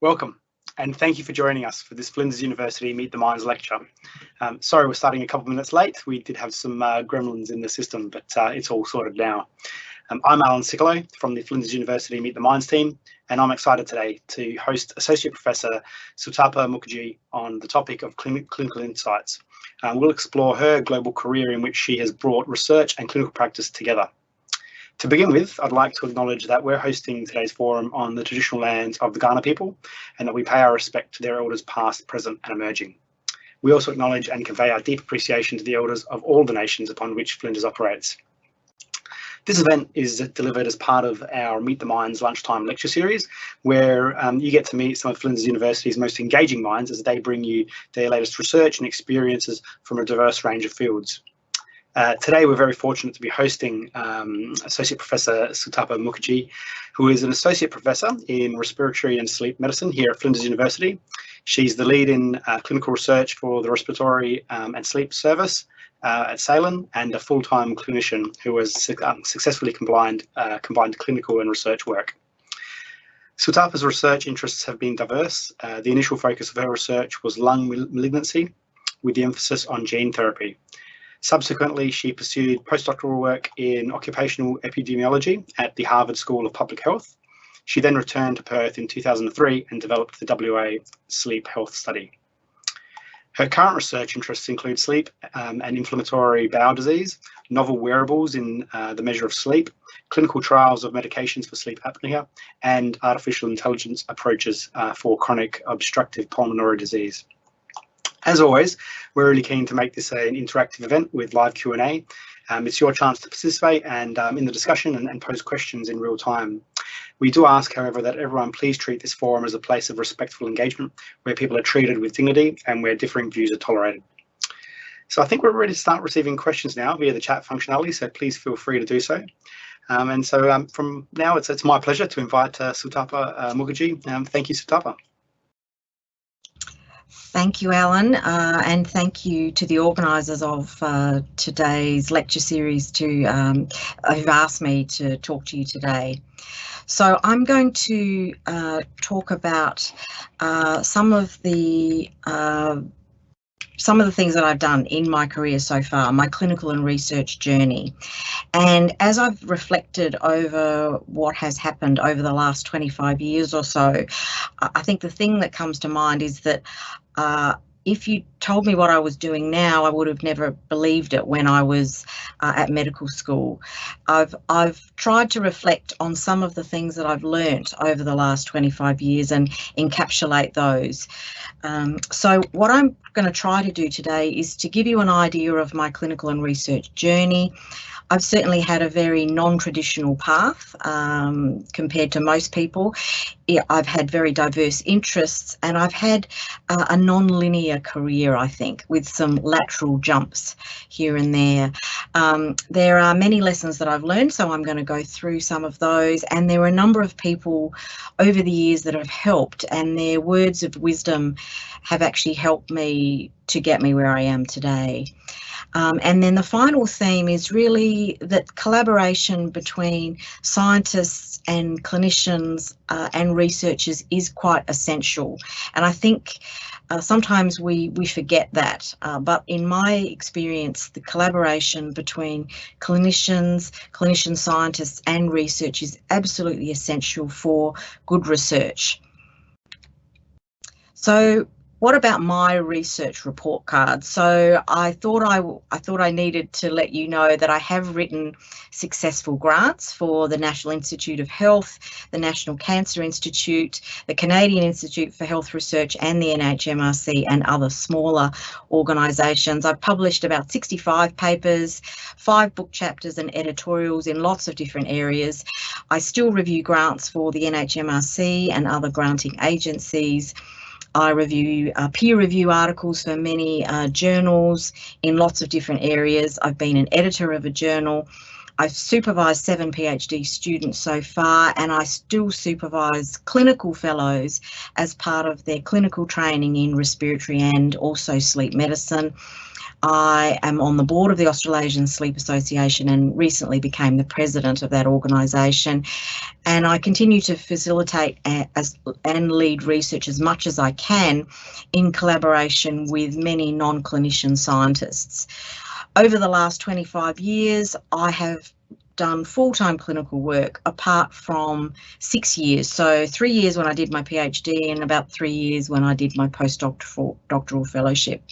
Welcome, and thank you for joining us for this Flinders University Meet the Minds lecture. Sorry we're starting a couple of minutes late. We did have some gremlins in the system, but it's all sorted now. I'm Alan Sicolo from the Flinders University Meet the Minds team, and I'm excited today to host Associate Professor Sutapa Mukherjee on the topic of clinical insights. We'll explore her global career in which she has brought research and clinical practice together. To begin with, I'd like to acknowledge that we're hosting today's forum on the traditional lands of the Kaurna people, and that we pay our respect to their elders past, present and emerging. We also acknowledge and convey our deep appreciation to the elders of all the nations upon which Flinders operates. This event is delivered as part of our Meet the Minds lunchtime lecture series, where you get to meet some of Flinders University's most engaging minds as they bring you their latest research and experiences from a diverse range of fields. Today, we're very fortunate to be hosting Associate Professor Sutapa Mukherjee, who is an Associate Professor in Respiratory and Sleep Medicine here at Flinders University. She's the lead in clinical research for the Respiratory and Sleep Service at Salem, and a full-time clinician who has successfully combined clinical and research work. Sutapa's research interests have been diverse. The initial focus of her research was lung malignancy, with the emphasis on gene therapy. Subsequently, she pursued postdoctoral work in occupational epidemiology at the Harvard School of Public Health. She then returned to Perth in 2003 and developed the WA Sleep Health Study. Her current research interests include sleep and inflammatory bowel disease, novel wearables in the measure of sleep, clinical trials of medications for sleep apnea, and artificial intelligence approaches for chronic obstructive pulmonary disease. As always, we're really keen to make this an interactive event with live Q&A. It's your chance to participate and in the discussion and pose questions in real time. We do ask, however, that everyone please treat this forum as a place of respectful engagement, where people are treated with dignity and where differing views are tolerated. So I think we're ready to start receiving questions now via the chat functionality, so please feel free to do so. From now, it's my pleasure to invite Sutapa Mukherjee. Thank you, Sutapa. Thank you, Alan, and thank you to the organisers of today's lecture series who've asked me to talk to you today. So I'm going to talk about some of the things that I've done in my career so far, my clinical and research journey. And as I've reflected over what has happened over the last 25 years or so, I think the thing that comes to mind is that if you told me what I was doing now, I would have never believed it when I was at medical school. I've tried to reflect on some of the things that I've learnt over the last 25 years and encapsulate those. So what I'm going to try to do today is to give you an idea of my clinical and research journey. I've certainly had a very non-traditional path compared to most people. I've had very diverse interests, and I've had a non-linear career, I think, with some lateral jumps here and there. There are many lessons that I've learned, so I'm going to go through some of those, and there are a number of people over the years that have helped, and their words of wisdom have actually helped me to get me where I am today. And then the final theme is really that collaboration between scientists and clinicians and researchers is quite essential. And I think sometimes we forget that. But in my experience, the collaboration between clinician scientists and research is absolutely essential for good research. So what about my research report card? So I thought I needed to let you know that I have written successful grants for the National Institute of Health, the National Cancer Institute, the Canadian Institute for Health Research and the NHMRC and other smaller organisations. I've published about 65 papers, 5 book chapters and editorials in lots of different areas. I still review grants for the NHMRC and other granting agencies. I review peer review articles for many journals in lots of different areas. I've been an editor of a journal. I've supervised 7 PhD students so far, and I still supervise clinical fellows as part of their clinical training in respiratory and also sleep medicine. I am on the board of the Australasian Sleep Association and recently became the president of that organisation. And I continue to facilitate and lead research as much as I can in collaboration with many non-clinician scientists. Over the last 25 years, I have done full-time clinical work apart from 6 years. So 3 years when I did my PhD and about 3 years when I did my postdoctoral fellowship.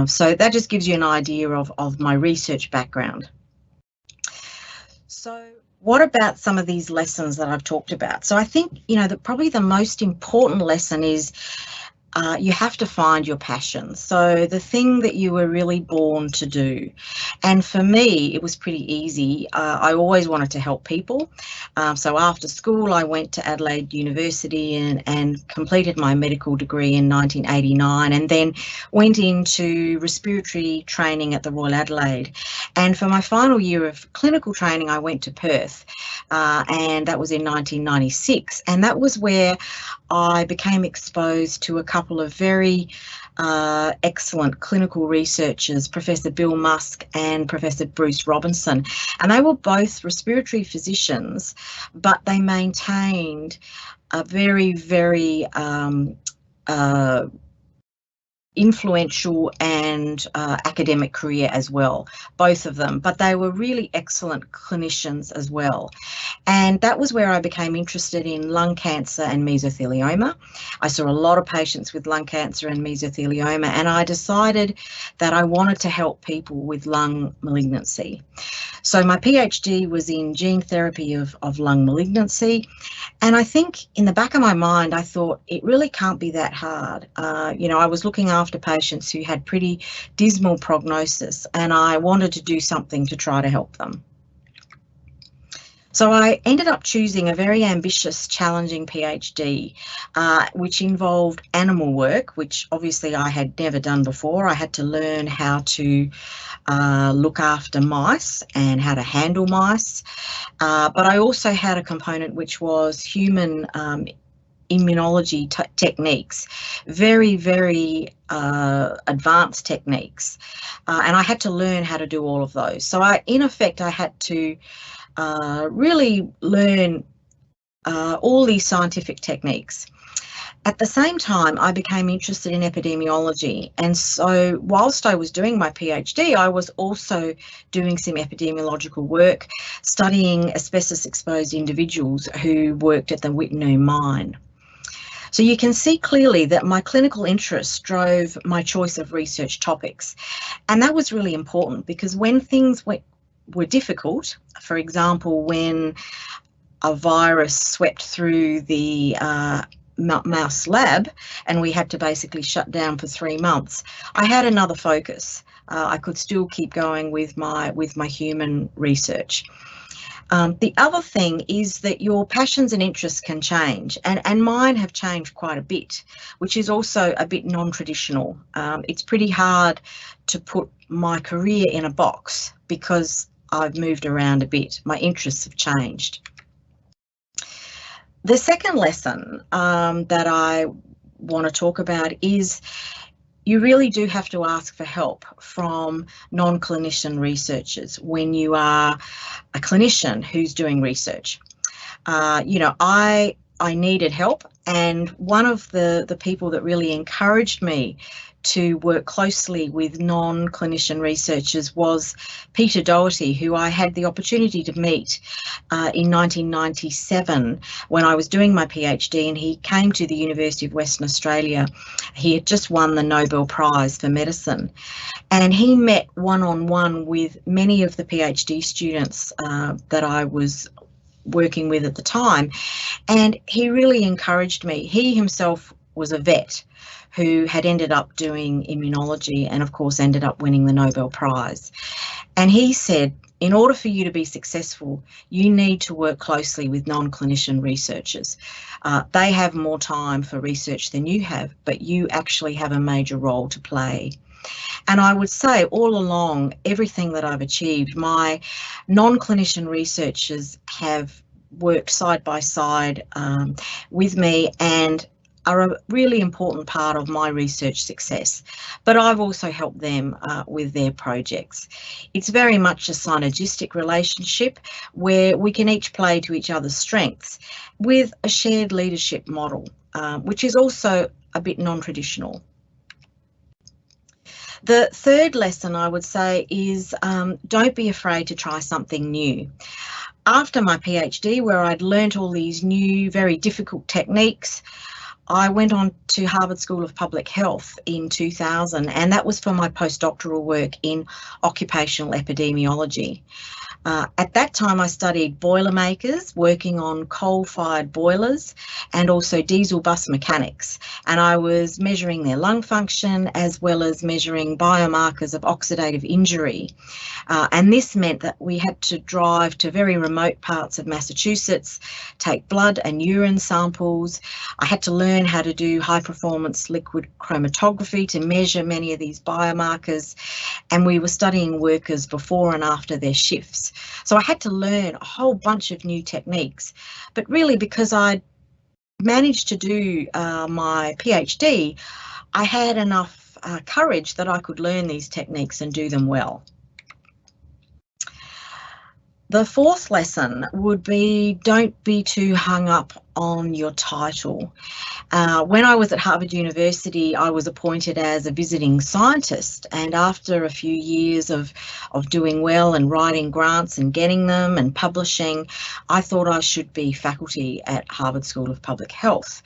So that just gives you an idea of my research background. So what about some of these lessons that I've talked about? So I think, that probably the most important lesson is you have to find your passion. So the thing that you were really born to do. And for me, it was pretty easy. I always wanted to help people. So after school, I went to Adelaide University and completed my medical degree in 1989, and then went into respiratory training at the Royal Adelaide. And for my final year of clinical training, I went to Perth, and that was in 1996. And that was where I became exposed to a couple of very excellent clinical researchers, Professor Bill Musk and Professor Bruce Robinson. And they were both respiratory physicians, but they maintained a very, very influential and academic career as well, both of them, but they were really excellent clinicians as well. And that was where I became interested in lung cancer and mesothelioma. I saw a lot of patients with lung cancer and mesothelioma, and I decided that I wanted to help people with lung malignancy. So my PhD was in gene therapy of lung malignancy, and I think in the back of my mind I thought it really can't be that hard. I was looking after patients who had pretty dismal prognosis, and I wanted to do something to try to help them. So I ended up choosing a very ambitious, challenging PhD, which involved animal work, which obviously I had never done before. I had to learn how to look after mice and how to handle mice. But I also had a component which was human immunology techniques, very, very advanced techniques. And I had to learn how to do all of those. So in effect, I had to really learn all these scientific techniques. At the same time, I became interested in epidemiology, and so whilst I was doing my PhD, I was also doing some epidemiological work, studying asbestos-exposed individuals who worked at the Whitney mine. So you can see clearly that my clinical interest drove my choice of research topics, and that was really important because when things were difficult, for example, when a virus swept through the mouse lab and we had to basically shut down for 3 months, I had another focus. I could still keep going with my human research. The other thing is that your passions and interests can change, and mine have changed quite a bit, which is also a bit non-traditional. It's pretty hard to put my career in a box because I've moved around a bit. My interests have changed. The second lesson that I want to talk about is you really do have to ask for help from non-clinician researchers when you are a clinician who's doing research. I needed help, and one of the people that really encouraged me to work closely with non-clinician researchers was Peter Doherty, who I had the opportunity to meet in 1997 when I was doing my PhD, and he came to the University of Western Australia. He had just won the Nobel Prize for Medicine, and he met one-on-one with many of the PhD students that I was working with at the time, and he really encouraged me. He himself was a vet who had ended up doing immunology and of course ended up winning the Nobel Prize. And he said, in order for you to be successful, you need to work closely with non-clinician researchers. They have more time for research than you have, but you actually have a major role to play. And I would say all along, everything that I've achieved, my non-clinician researchers have worked side by side with me, and are a really important part of my research success, but I've also helped them with their projects. It's very much a synergistic relationship where we can each play to each other's strengths with a shared leadership model, which is also a bit non-traditional. The third lesson I would say is don't be afraid to try something new. After my PhD, where I'd learnt all these new, very difficult techniques, I went on to Harvard School of Public Health in 2000, and that was for my postdoctoral work in occupational epidemiology. At that time, I studied boilermakers working on coal-fired boilers and also diesel bus mechanics, and I was measuring their lung function as well as measuring biomarkers of oxidative injury. And this meant that we had to drive to very remote parts of Massachusetts, take blood and urine samples. I had to learn how to do high-performance liquid chromatography to measure many of these biomarkers, and we were studying workers before and after their shifts. So I had to learn a whole bunch of new techniques, but really because I managed to do my PhD, I had enough courage that I could learn these techniques and do them well. The fourth lesson would be don't be too hung up on your title. When I was at Harvard University, I was appointed as a visiting scientist, and after a few years of doing well and writing grants and getting them and publishing, I thought I should be faculty at Harvard School of Public Health.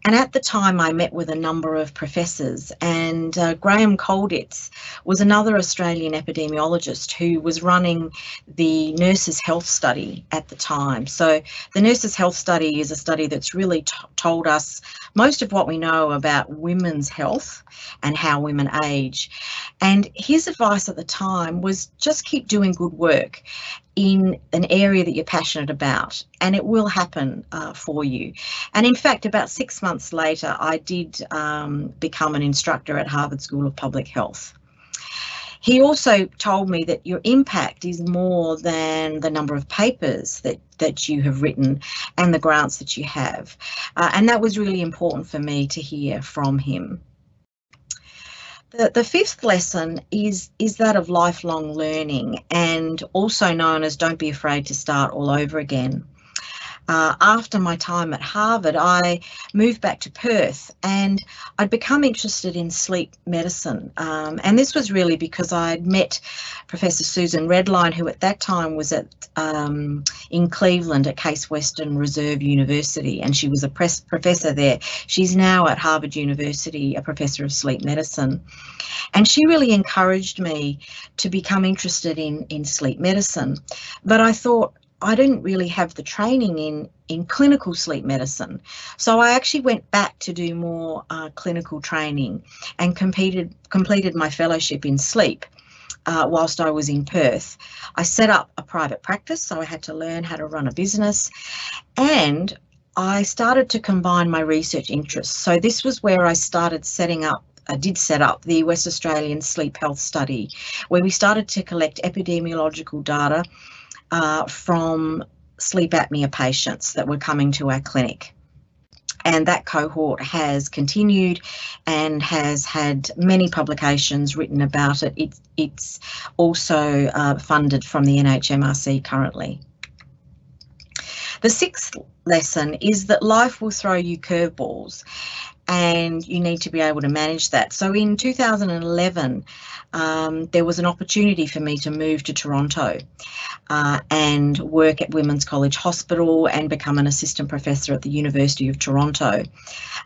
And at the time I met with a number of professors, and Graham Colditz was another Australian epidemiologist who was running the Nurses' Health Study at the time. So the Nurses' Health Study is a study that's really told us most of what we know about women's health and how women age. And his advice at the time was just keep doing good work in an area that you're passionate about, and it will happen for you. And in fact, about 6 months later, I did become an instructor at Harvard School of Public Health. He also told me that your impact is more than the number of papers that you have written and the grants that you have. And that was really important for me to hear from him. The fifth lesson is that of lifelong learning, and also known as don't be afraid to start all over again. After my time at Harvard, I moved back to Perth and I'd become interested in sleep medicine. And this was really because I'd met Professor Susan Redline, who at that time was in Cleveland at Case Western Reserve University, and she was a professor there. She's now at Harvard University, a professor of sleep medicine. And she really encouraged me to become interested in sleep medicine. But I thought, I didn't really have the training in clinical sleep medicine. So I actually went back to do more clinical training and completed my fellowship in sleep whilst I was in Perth. I set up a private practice, so I had to learn how to run a business, and I started to combine my research interests. So this was where I started I did set up the West Australian Sleep Health Study, where we started to collect epidemiological data from sleep apnea patients that were coming to our clinic. And that cohort has continued and has had many publications written about it. It's also funded from the NHMRC currently. The sixth lesson is that life will throw you curveballs, and you need to be able to manage that. So in 2011, there was an opportunity for me to move to Toronto and work at Women's College Hospital and become an assistant professor at the University of Toronto.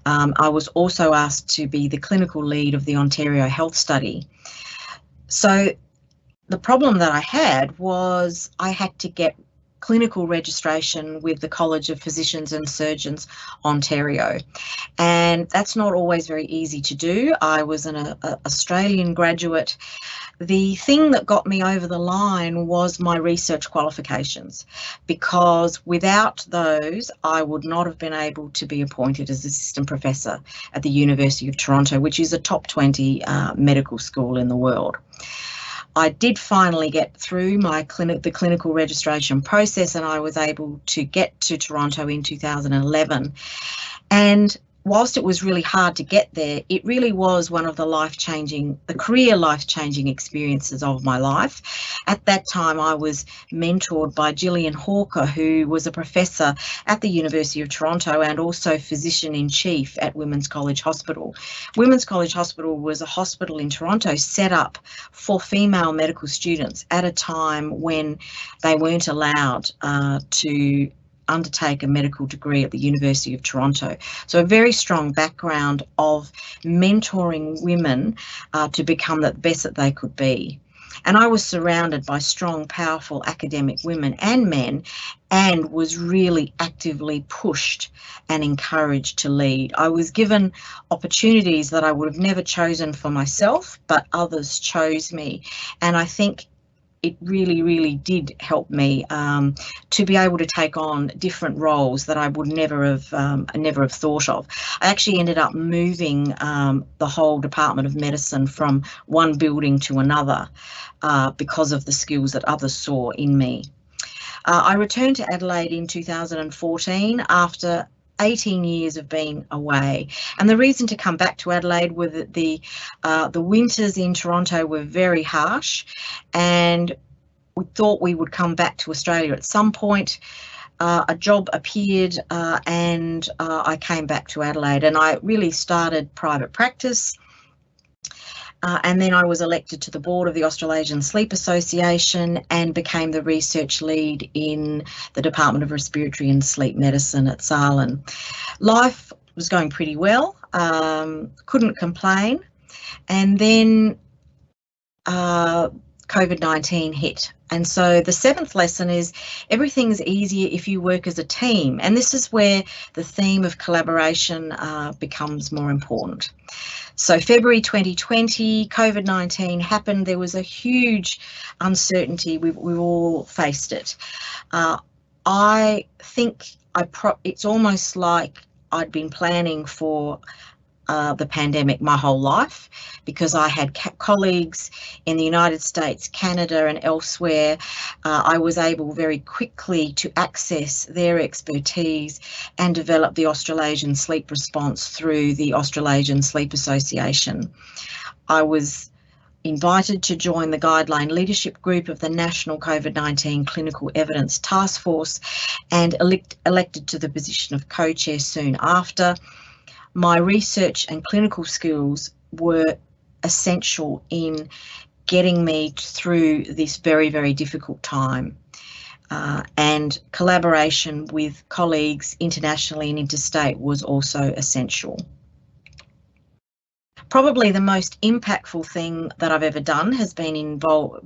I was also asked to be the clinical lead of the Ontario Health Study. So the problem that I had was I had to get clinical registration with the College of Physicians and Surgeons Ontario, and that's not always very easy to do. I was an Australian graduate. The thing that got me over the line was my research qualifications, because without those I would not have been able to be appointed as assistant professor at the University of Toronto, which is a top 20 medical school in the world. I did finally get through the clinical registration process, and I was able to get to Toronto in 2011. And whilst it was really hard to get there, it really was one of the career life-changing experiences of my life. At that time, I was mentored by Gillian Hawker, who was a professor at the University of Toronto and also physician-in-chief at Women's College Hospital. Women's College Hospital was a hospital in Toronto set up for female medical students at a time when they weren't allowed to undertake a medical degree at the University of Toronto. So a very strong background of mentoring women to become the best that they could be. And I was surrounded by strong, powerful academic women and men, and was really actively pushed and encouraged to lead. I was given opportunities that I would have never chosen for myself, but others chose me. And I think it really, really did help me to be able to take on different roles that I would never have thought of. I actually ended up moving the whole Department of Medicine from one building to another because of the skills that others saw in me. I returned to Adelaide in 2014 after 18 years of being away, and the reason to come back to Adelaide was that the winters in Toronto were very harsh, and we thought we would come back to Australia at some point. A job appeared and I came back to Adelaide, and I really started private practice. And then I was elected to the board of the Australasian Sleep Association and became the research lead in the Department of Respiratory and Sleep Medicine at Sarlan. Life was going pretty well, couldn't complain. And then COVID-19 hit. And so the seventh lesson is everything's easier if you work as a team. And this is where the theme of collaboration becomes more important. So February 2020, COVID-19 happened. There was a huge uncertainty. We all faced it. I think it's almost like I'd been planning for the pandemic my whole life, because I had colleagues in the United States, Canada and elsewhere. I was able very quickly to access their expertise and develop the Australasian sleep response through the Australasian Sleep Association. I was invited to join the guideline leadership group of the National COVID-19 Clinical Evidence Task Force and elected to the position of co-chair soon after. My research and clinical skills were essential in getting me through this very, very difficult time. And collaboration with colleagues internationally and interstate was also essential. Probably the most impactful thing that I've ever done has been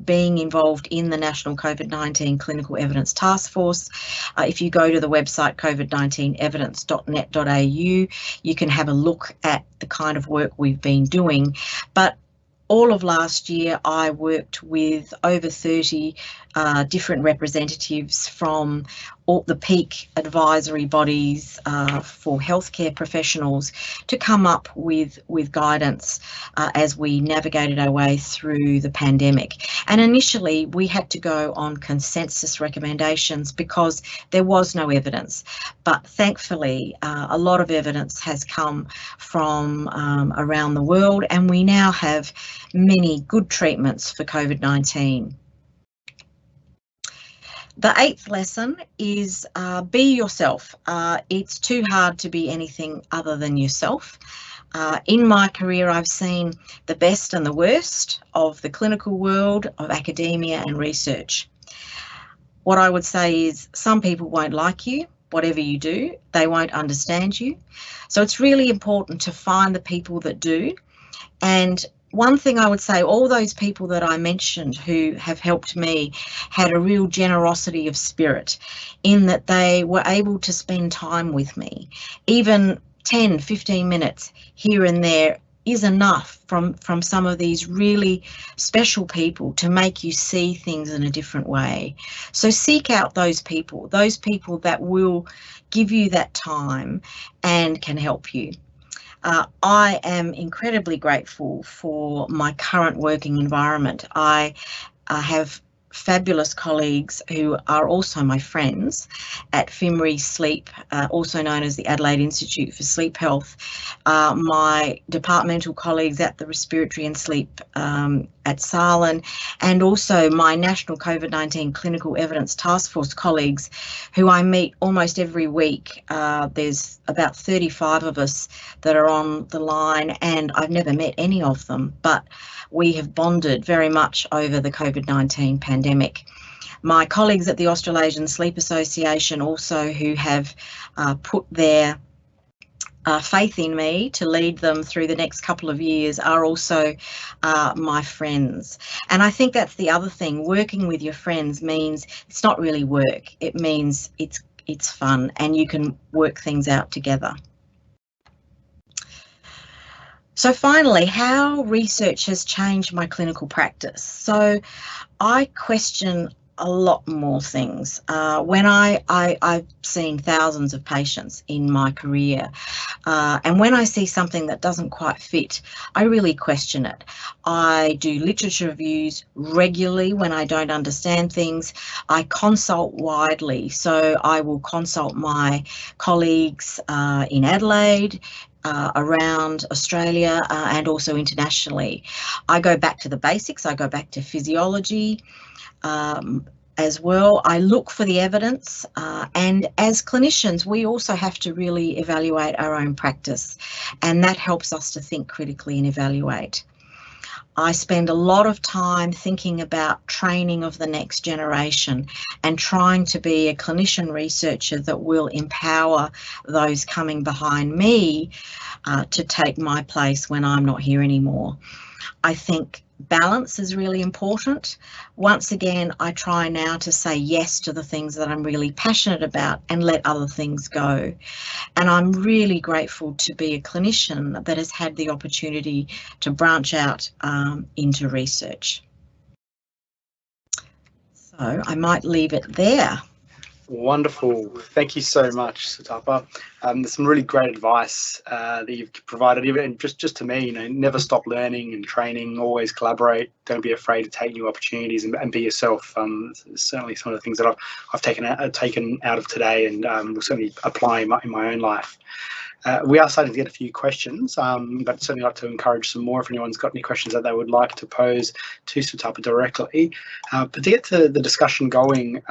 being involved in the National COVID-19 Clinical Evidence Task Force. If you go to the website covid19evidence.net.au, you can have a look at the kind of work we've been doing. But all of last year, I worked with over 30 different representatives from all the peak advisory bodies for healthcare professionals to come up with guidance as we navigated our way through the pandemic. And initially, we had to go on consensus recommendations because there was no evidence. But thankfully, a lot of evidence has come from around the world, and we now have many good treatments for COVID-19. The eighth lesson is be yourself. It's too hard to be anything other than yourself. In my career, I've seen the best and the worst of the clinical world, of academia and research. What I would say is some people won't like you, whatever you do. They won't understand you. So it's really important to find the people that do. And one thing I would say, all those people that I mentioned who have helped me had a real generosity of spirit in that they were able to spend time with me. Even 10, 15 minutes here and there is enough from some of these really special people to make you see things in a different way. So seek out those people that will give you that time and can help you. I am incredibly grateful for my current working environment. I have fabulous colleagues who are also my friends at FIMRI Sleep, also known as the Adelaide Institute for Sleep Health, my departmental colleagues at the Respiratory and Sleep at SALN, and also my National COVID-19 Clinical Evidence Task Force colleagues who I meet almost every week. There's about 35 of us that are on the line, and I've never met any of them, but we have bonded very much over the COVID-19 pandemic. My colleagues at the Australasian Sleep Association also, who have put their faith in me to lead them through the next couple of years, are also my friends. And I think that's the other thing. Working with your friends means it's not really work. It means it's fun, and you can work things out together. So finally, how research has changed my clinical practice. So I question a lot more things. When I've seen thousands of patients in my career, and when I see something that doesn't quite fit, I really question it. I do literature reviews regularly when I don't understand things. I consult widely, so I will consult my colleagues in Adelaide, around Australia, and also internationally. I go back to the basics. I go back to physiology as well. I look for the evidence, and as clinicians, we also have to really evaluate our own practice, and that helps us to think critically and evaluate. I spend a lot of time thinking about training of the next generation and trying to be a clinician researcher that will empower those coming behind me to take my place when I'm not here anymore. I think balance is really important. Once again, I try now to say yes to the things that I'm really passionate about and let other things go. And I'm really grateful to be a clinician that has had the opportunity to branch out into research. So I might leave it there. Wonderful. Thank you so much, Sutapa. There's some really great advice that you've provided, even just to me, never stop learning and training, always collaborate, don't be afraid to take new opportunities and be yourself. Certainly some of the things that I've taken out of today, and will certainly apply in my own life. We are starting to get a few questions, but certainly like to encourage some more if anyone's got any questions that they would like to pose to Sutapa directly. But to get to the discussion going,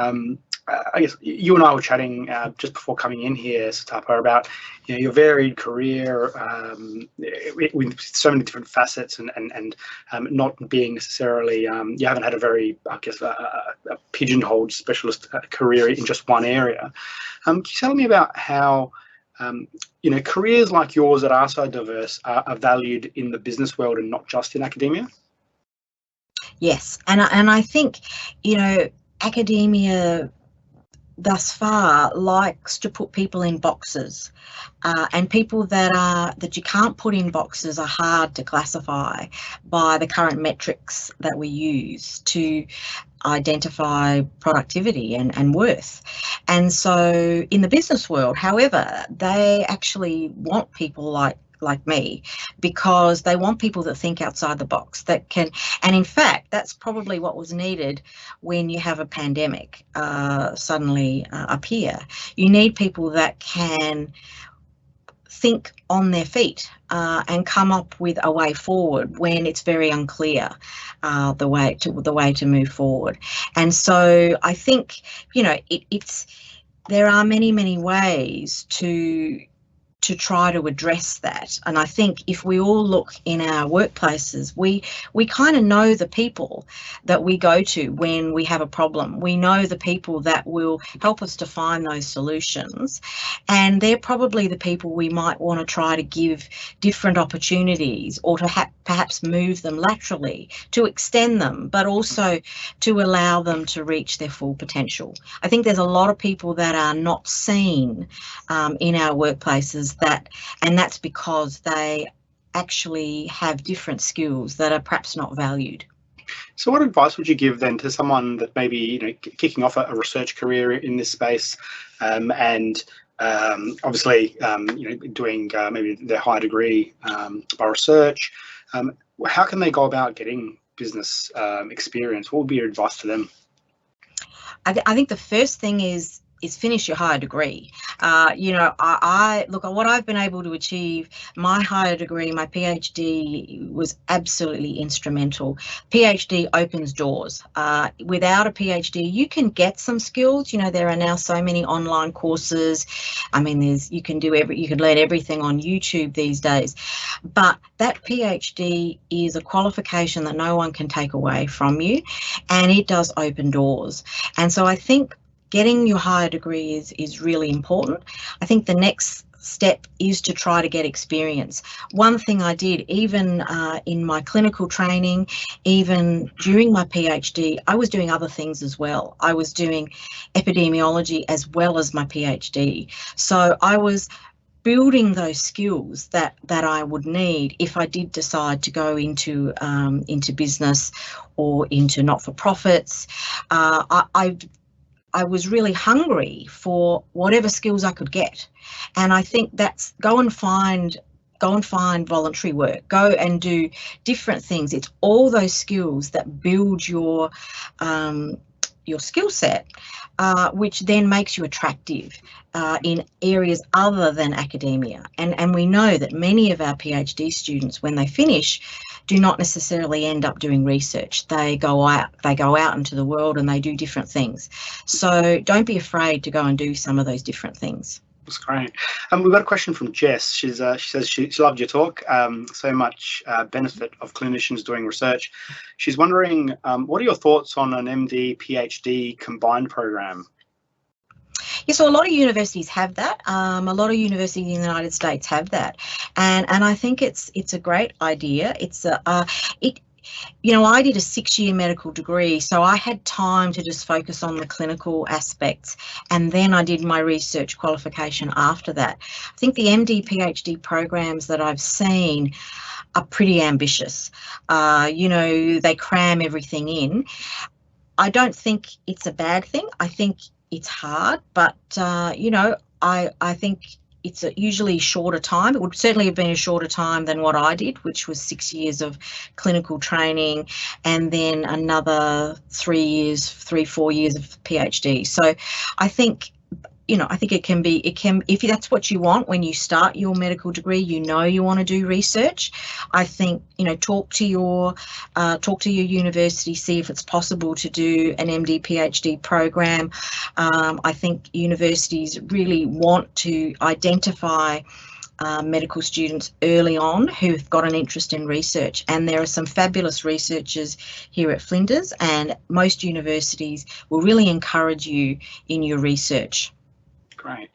I guess you and I were chatting just before coming in here, Sutapa, about your varied career with so many different facets, and not being necessarily you haven't had a very, I guess, a pigeonholed specialist career in just one area. Can you tell me about how careers like yours that are so diverse are valued in the business world and not just in academia? Yes, and I think academia thus far likes to put people in boxes, and people that you can't put in boxes are hard to classify by the current metrics that we use to identify productivity and worth. And so in the business world, however, they actually want people like me, because they want people that think outside the box, that can, and in fact, that's probably what was needed when you have a pandemic suddenly appear. You need people that can think on their feet and come up with a way forward when it's very unclear the way to move forward. And so I think there are many ways to try to address that. And I think if we all look in our workplaces, we kind of know the people that we go to when we have a problem. We know the people that will help us to find those solutions, and they're probably the people we might want to try to give different opportunities, or to perhaps move them laterally to extend them, but also to allow them to reach their full potential. I think there's a lot of people that are not seen in our workplaces, and that's because they actually have different skills that are perhaps not valued. So what advice would you give then to someone that maybe kicking off a research career in this space, and obviously doing maybe their high degree by research? How can they go about getting business experience? What would be your advice to them? I think the first thing is finish your higher degree. You know, I look at what I've been able to achieve. My higher degree, my PhD, was absolutely instrumental. PhD opens doors. Without a PhD, you can get some skills. You know, there are now so many online courses. I mean, you can learn everything on YouTube these days. But that PhD is a qualification that no one can take away from you, and it does open doors. And so I think getting your higher degree is really important. I think the next step is to try to get experience. One thing I did, even in my clinical training, even during my PhD, I was doing other things as well. I was doing epidemiology as well as my PhD. So I was building those skills that I would need if I did decide to go into business or into not-for-profits. I was really hungry for whatever skills I could get. And I think that's go and find voluntary work, go and do different things. It's all those skills that build your skill set, which then makes you attractive in areas other than academia. And we know that many of our PhD students, when they finish, do not necessarily end up doing research. They go out into the world and they do different things. So don't be afraid to go and do some of those different things. That's great. We've got a question from Jess. She says she loved your talk. So much benefit of clinicians doing research. She's wondering, what are your thoughts on an MD, PhD combined program? Yeah, so a lot of universities have that. A lot of universities in the United States have that, and I think it's a great idea. You know, I did a 6-year medical degree, so I had time to just focus on the clinical aspects, and then I did my research qualification after that. I think the MD, PhD programs that I've seen are pretty ambitious. You know, they cram everything in. I don't think it's a bad thing. I think it's hard, but you know, I think it's usually shorter time. It would certainly have been a shorter time than what I did, which was 6 years of clinical training and then another 4 years of PhD. So I think, you know, I think it can, if that's what you want when you start your medical degree, you know you want to do research. I think, you know, talk to your university, see if it's possible to do an MD, PhD program. I think universities really want to identify medical students early on who've got an interest in research, and there are some fabulous researchers here at Flinders, and most universities will really encourage you in your research. Great.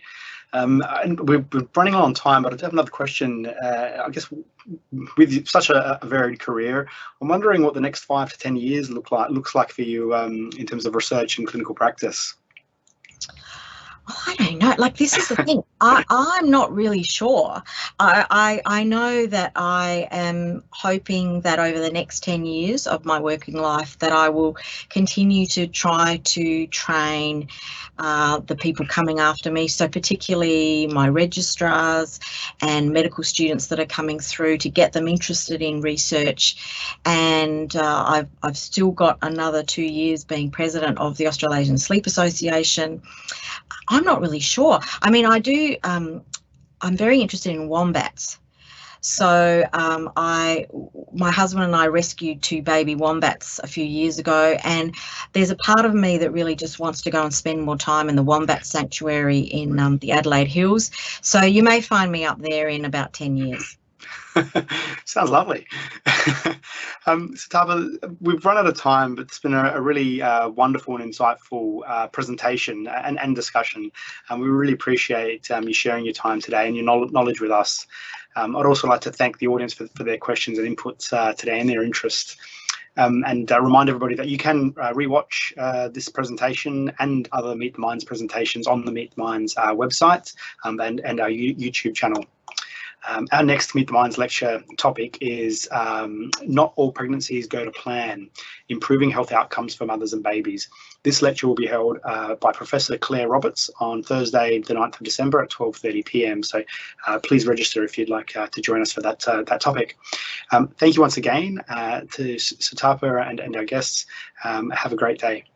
And we're running on time, but I do have another question. I guess with such a varied career, I'm wondering what the next 5 to 10 years looks like for you in terms of research and clinical practice. Well, I don't know. Like, this is the thing. I'm not really sure. I know that I am hoping that over the next 10 years of my working life that I will continue to try to train the people coming after me. So particularly my registrars and medical students that are coming through, to get them interested in research. And I've still got another 2 years being president of the Australasian Sleep Association. I'm not really sure. I mean, I'm very interested in wombats. So my husband and I rescued 2 baby wombats a few years ago, and there's a part of me that really just wants to go and spend more time in the wombat sanctuary in the Adelaide Hills. So you may find me up there in about 10 years. Sounds lovely. Sutapa, we've run out of time, but it's been a really wonderful and insightful presentation and discussion. We really appreciate you sharing your time today and your knowledge with us. I'd also like to thank the audience for their questions and inputs today and their interest. And remind everybody that you can rewatch this presentation and other Meet the Minds presentations on the Meet the Minds website and our YouTube channel. Our next Meet the Minds lecture topic is Not All Pregnancies Go to Plan, Improving Health Outcomes for Mothers and Babies. This lecture will be held by Professor Claire Roberts on Thursday, the 9th of December at 12:30 p.m. So please register if you'd like to join us for that topic. Thank you once again to Sutapa and our guests. Have a great day.